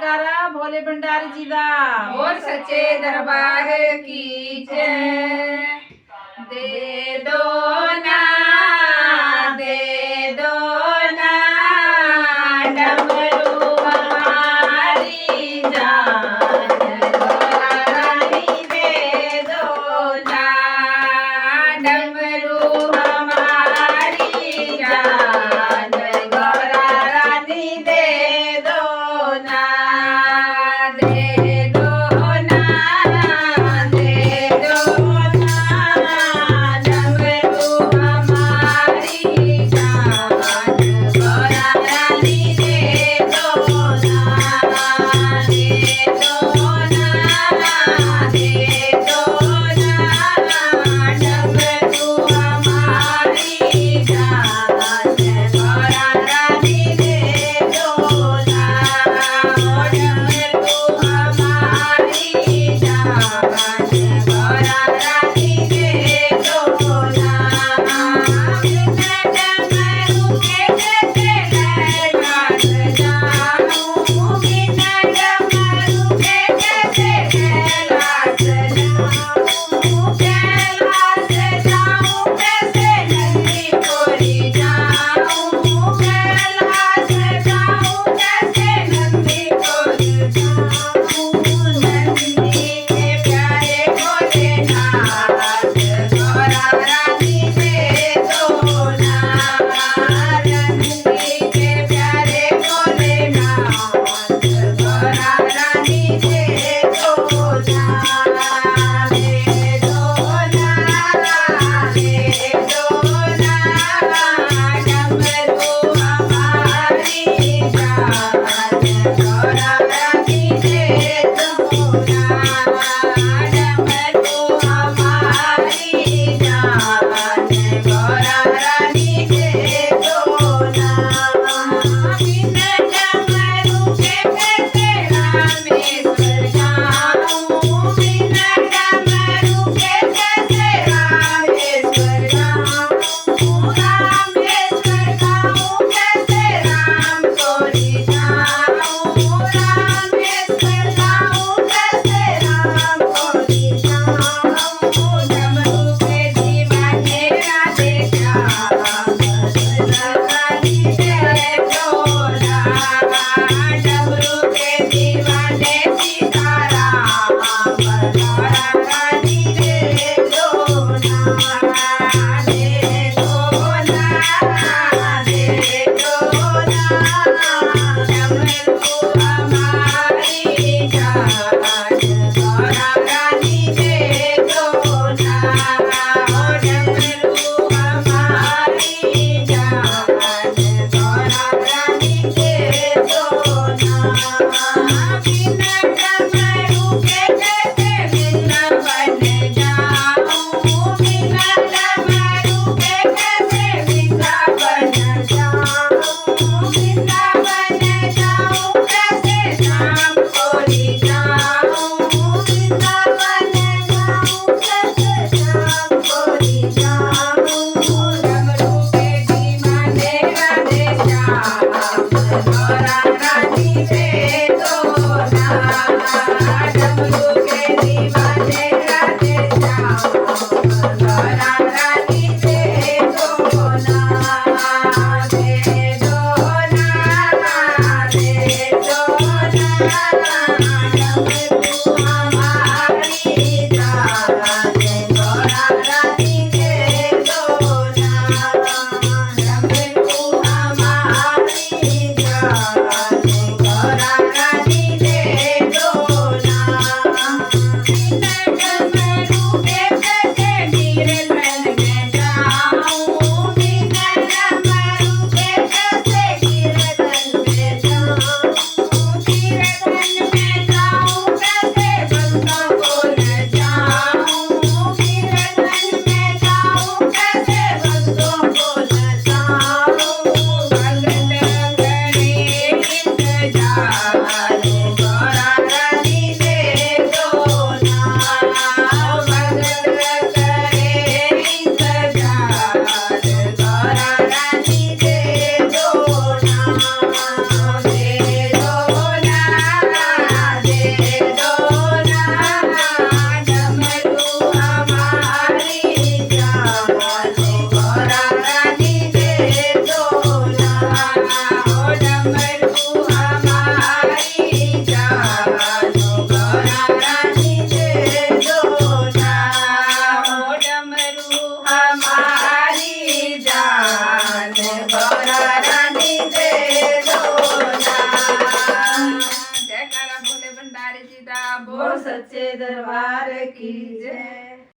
जयकारा भोले भंडारी जी दा और सच्चे दरबार की जय। दे दो ना दे दो ना डमरू हमारी जान रानी दे दो ना डमरू हमारी जान गौरा रानी दे दो ना दे दो ना दे दो ना डमरू हमारी जान गौरा रानी दे दो ना दे दो ना दे दो ना डमरू हमारी जान गौरा रानी दे दो ना डमरू हमारी जान गौरा रानी दे दो ना बिना डमरू के कैसे मैं नाच जाऊं बिना डमरू के कैसे मैं नाच जाऊं कैलाश जाऊं कैसे नंदी कोरी जाऊं कैलाश जाऊं कैसे नंदी कोरी जाऊं नंदी के प्यारे भोलेनाथ गौरा रानी दे दो ना नंदी के प्यारे भोलेनाथ गौरा रानी दे दो ना दे दो ना दे दो ना डमरू हमारी जान गौरा रानी दे दो ना डमरू हमारी जान गौरा रानी दे दो ना बिना डमरू के कैसे रामेश्वर जाऊं बिना डमरू के कैसे रामेश्वर जाऊं रामेश्वर जाऊं कैसे राम कोरी जाऊं रामेश्वर जाऊं कैसे राम कोरी जाऊं डमरू के दीवाने राधे श्याम रानी दे दो ना डमरू के दीवाने सीताराम गौरा रानी दे दो ना दे दो ना दे दो ना डमरू हमारी जान गौरा रानी दे दो ना डमरू हमारी जान गौरा रानी दे दो ना बिना डमरू के कैसे वृंदावन जाऊं बिना डमरू के कैसे वृंदावन जाऊं वृंदावन जाऊं कैसे शाम कोरी जाऊं वृंदावन जाऊं कैसे शाम कोरी जाऊं डमरू के दीवाने राधे श्याम गौरा रानी दे दो ना डमरू के दीवाने राधे श्याम गौरा रानी दे दो ना दे दो ना दे दो ना डमरू हमारी जान गौरा रानी दे दो ना डमरू हमारी जान गौरा रानी दे दो ना बिना डमरू के कैसे गिरधन में जाऊं बिना डमरू के कैसे गिरधन में जाऊं गिरधन में जाऊं તલવાર કી